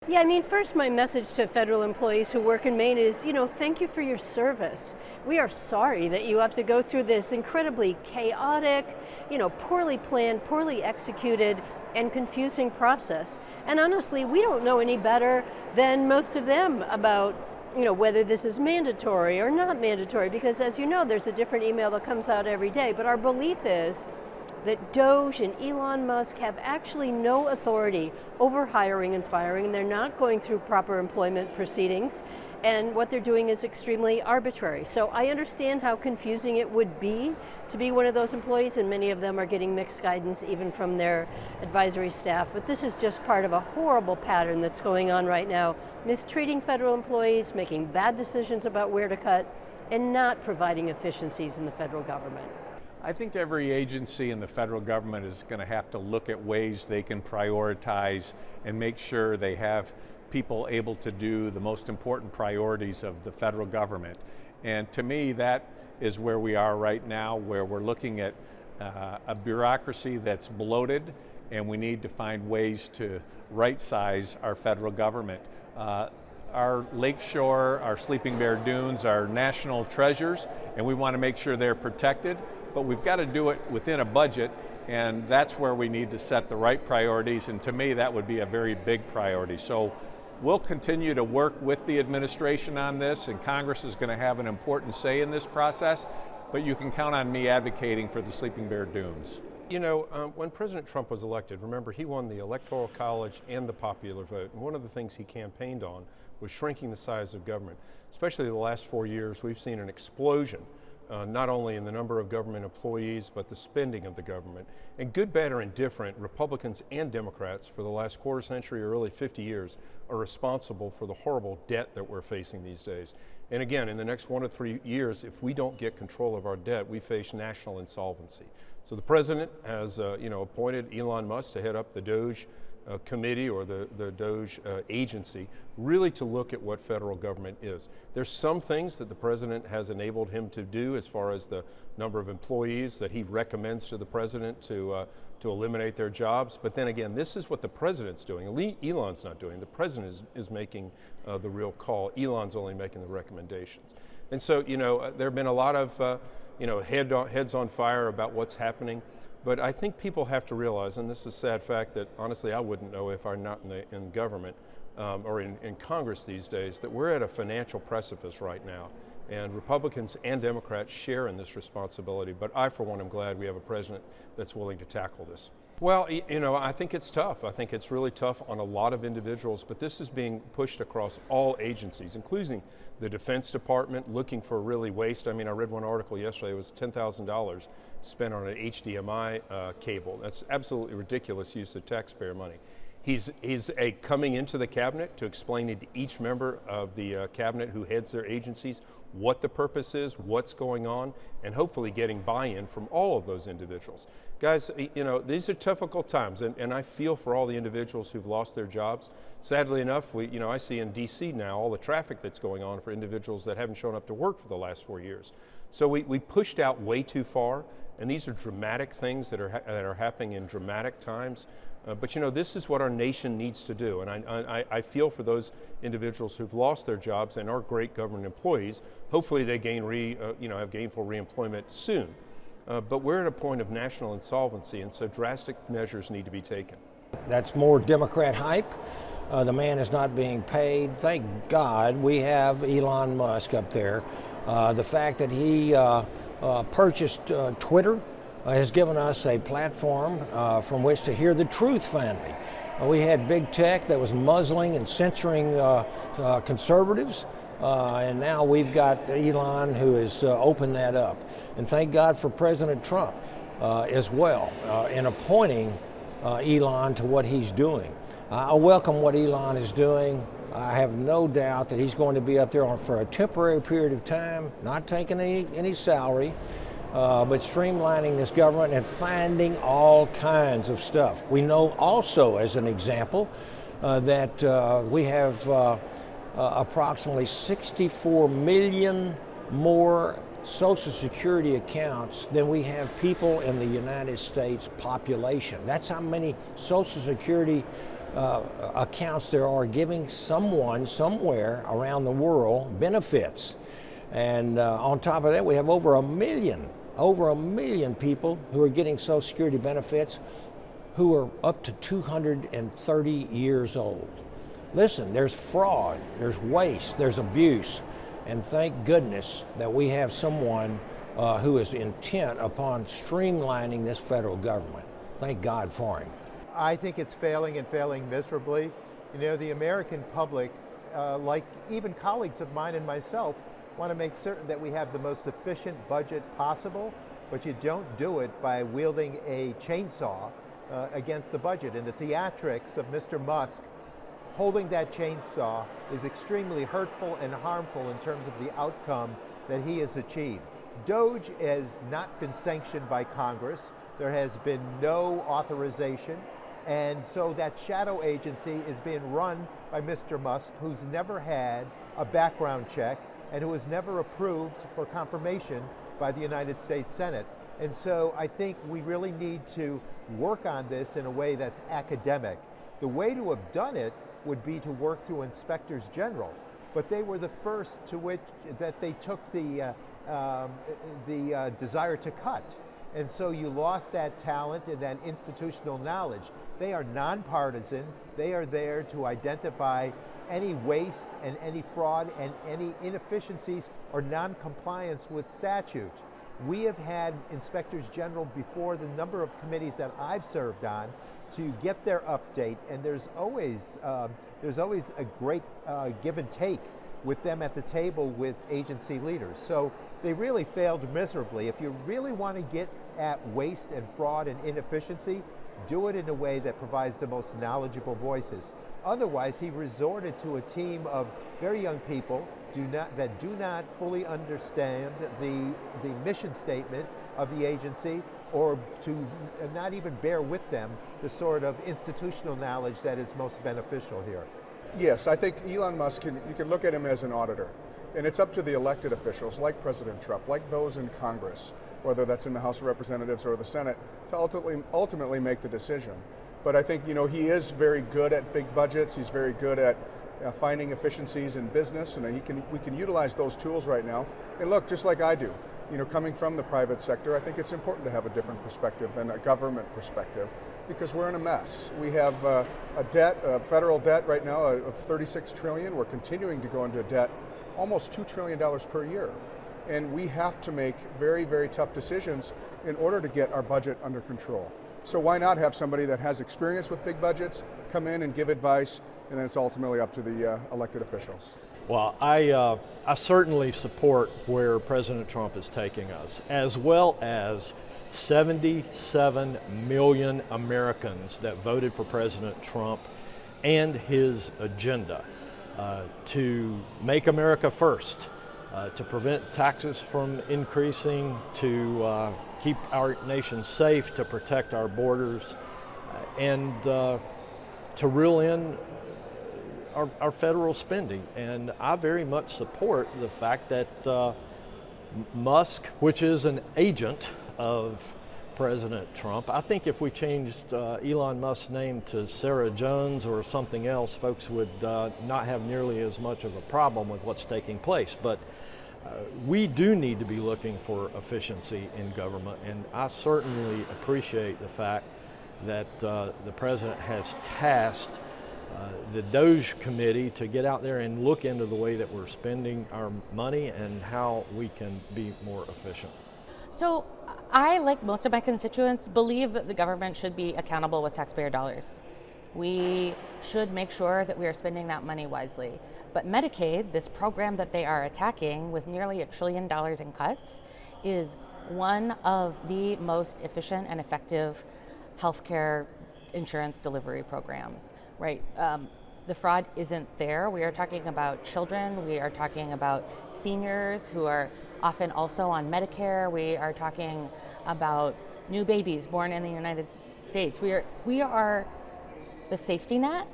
Yeah, I mean, first, my message to federal employees who work in Maine is, thank you for your service. We are sorry that you have to go through this incredibly chaotic, poorly planned, poorly executed, and confusing process. And honestly, we don't know any better than most of them about whether this is mandatory or not mandatory, because as you know, there's a different email that comes out every day. But our belief is that Doge and Elon Musk have actually no authority over hiring and firing, and they're not going through proper employment proceedings, and what they're doing is extremely arbitrary. So I understand how confusing it would be to be one of those employees, and many of them are getting mixed guidance even from their advisory staff, but this is just part of a horrible pattern that's going on right now, mistreating federal employees, making bad decisions about where to cut, and not providing efficiencies in the federal government. I think every agency in the federal government is going to have to look at ways they can prioritize and make sure they have people able to do the most important priorities of the federal government. And to me, that is where we are right now, where we're looking at a bureaucracy that's bloated, and we need to find ways to right-size our federal government. Our lakeshore, our Sleeping Bear Dunes are national treasures, and we want to make sure they're protected. But we've got to do it within a budget, and that's where we need to set the right priorities, and to me that would be a very big priority. So we'll continue to work with the administration on this, and Congress is going to have an important say in this process, but you can count on me advocating for the Sleeping Bear Dunes. When President Trump was elected, remember, he won the Electoral College and the popular vote, and one of the things he campaigned on was shrinking the size of government. Especially the last 4 years, we've seen an explosion not only in the number of government employees, but the spending of the government. And good, bad, or indifferent, Republicans and Democrats for the last quarter century or really 50 years are responsible for the horrible debt that we're facing these days. And again, in the next 1 to 3 years, if we don't get control of our debt, we face national insolvency. So the president has appointed Elon Musk to head up the Doge committee or the Doge agency, really to look at what federal government is. There's some things that the president has enabled him to do as far as the number of employees that he recommends to the president to eliminate their jobs. But then again, this is what the president's doing. Elon's not doing. The president is making the real call. Elon's only making the recommendations. And so, there have been a lot of heads on fire about what's happening. But I think people have to realize, and this is a sad fact that honestly I wouldn't know if I'm not in government or in Congress these days, that we're at a financial precipice right now. And Republicans and Democrats share in this responsibility. But I, for one, am glad we have a president that's willing to tackle this. Well, I think it's tough. I think it's really tough on a lot of individuals, but this is being pushed across all agencies, including the Defense Department, looking for really waste. I mean, I read one article yesterday, it was $10,000 spent on an HDMI cable. That's absolutely ridiculous use of taxpayer money. He's coming into the cabinet to explain to each member of the cabinet who heads their agencies what the purpose is, what's going on, and hopefully getting buy-in from all of those individuals. Guys, these are difficult times, and I feel for all the individuals who've lost their jobs. Sadly enough, I see in DC now all the traffic that's going on for individuals that haven't shown up to work for the last 4 years. So we pushed out way too far, and these are dramatic things that are happening in dramatic times. But this is what our nation needs to do, and I feel for those individuals who've lost their jobs and are great government employees. Hopefully they have gainful reemployment soon. But we're at a point of national insolvency, and so drastic measures need to be taken. That's more Democrat hype. The man is not being paid. Thank God we have Elon Musk up there. The fact that he purchased Twitter has given us a platform from which to hear the truth finally. We had big tech that was muzzling and censoring conservatives, and now we've got Elon who has opened that up. And thank God for President Trump as well in appointing Elon to what he's doing. I welcome what Elon is doing. I have no doubt that he's going to be up there for a temporary period of time, not taking any salary, but streamlining this government and finding all kinds of stuff. We know also, as an example, that we have approximately 64 million more Social Security accounts than we have people in the United States population. That's how many Social Security accounts there are giving someone somewhere around the world benefits. And on top of that, we have over a million people who are getting Social Security benefits who are up to 230 years old. Listen, there's fraud, there's waste, there's abuse, and thank goodness that we have someone who is intent upon streamlining this federal government. Thank God for him. I think it's failing and failing miserably. You know, the American public, like even colleagues of mine and myself, want to make certain that we have the most efficient budget possible, but you don't do it by wielding a chainsaw against the budget. And the theatrics of Mr. Musk holding that chainsaw is extremely hurtful and harmful in terms of the outcome that he has achieved. DOGE has not been sanctioned by Congress. There has been no authorization. And so that shadow agency is being run by Mr. Musk, who's never had a background check and who was never approved for confirmation by the United States Senate. And so I think we really need to work on this in a way that's academic. The way to have done it would be to work through inspectors general, but they were the first to which that they took the desire to cut. And so you lost that talent and that institutional knowledge. They are nonpartisan. They are there to identify any waste and any fraud and any inefficiencies or non-compliance with statute. We have had inspectors general before the number of committees that I've served on to get their update, and there's always a great give and take with them at the table with agency leaders. So they really failed miserably. If you really want to get at waste and fraud and inefficiency, do it in a way that provides the most knowledgeable voices. Otherwise, he resorted to a team of very young people that do not fully understand the mission statement of the agency, or to not even bear with them the sort of institutional knowledge that is most beneficial here. Yes, I think Elon Musk, you can look at him as an auditor. And it's up to the elected officials like President Trump, like those in Congress, whether that's in the House of Representatives or the Senate, to ultimately make the decision. But I think, you know, he is very good at big budgets. He's very good at finding efficiencies in business, and we can utilize those tools right now. And look, just like I do, you know, coming from the private sector, I think it's important to have a different perspective than a government perspective, because we're in a mess. We have a federal debt right now of $36 trillion. We're continuing to go into debt almost $2 trillion per year. And we have to make very, very tough decisions in order to get our budget under control. So why not have somebody that has experience with big budgets come in and give advice, and then it's ultimately up to the elected officials. Well, I certainly support where President Trump is taking us, as well as 77 million Americans that voted for President Trump and his agenda to make America first, to prevent taxes from increasing, to keep our nation safe, to protect our borders, and to reel in our federal spending. And I very much support the fact that Musk, which is an agent of President Trump, I think if we changed Elon Musk's name to Sarah Jones or something else, folks would not have nearly as much of a problem with what's taking place. But we do need to be looking for efficiency in government, and I certainly appreciate the fact that the President has tasked the DOGE committee to get out there and look into the way that we're spending our money and how we can be more efficient. So I, like most of my constituents, believe that the government should be accountable with taxpayer dollars. We should make sure that we are spending that money wisely. But Medicaid, this program that they are attacking with nearly $1 trillion in cuts, is one of the most efficient and effective healthcare insurance delivery programs, right? The fraud isn't there. We are talking about children. We are talking about seniors who are often also on Medicare. We are talking about new babies born in the United States. We are the safety net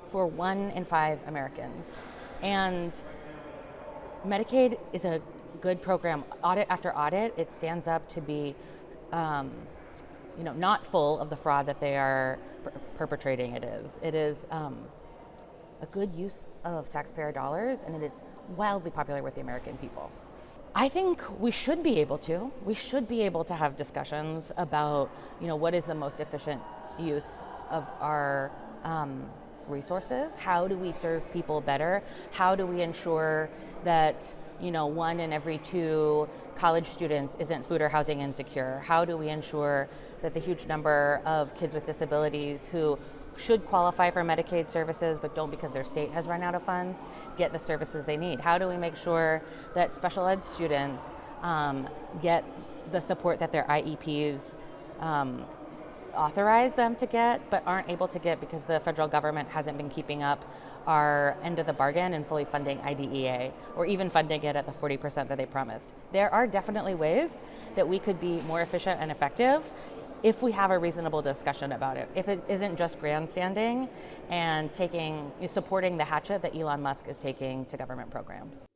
for 1 in 5 Americans. And Medicaid is a good program. Audit after audit, it stands up to be not full of the fraud that they are perpetrating. It is a good use of taxpayer dollars, and it is wildly popular with the American people. I think we should be able to. We should be able to have discussions about, what is the most efficient use of our resources? How do we serve people better? How do we ensure that, 1 in every 2 college students isn't food or housing insecure? How do we ensure that the huge number of kids with disabilities who should qualify for Medicaid services but don't because their state has run out of funds get the services they need? How do we make sure that special ed students get the support that their IEPs authorize them to get but aren't able to get because the federal government hasn't been keeping up our end of the bargain and fully funding IDEA, or even funding it at the 40% that they promised? There are definitely ways that we could be more efficient and effective if we have a reasonable discussion about it, if it isn't just grandstanding and supporting the hatchet that Elon Musk is taking to government programs.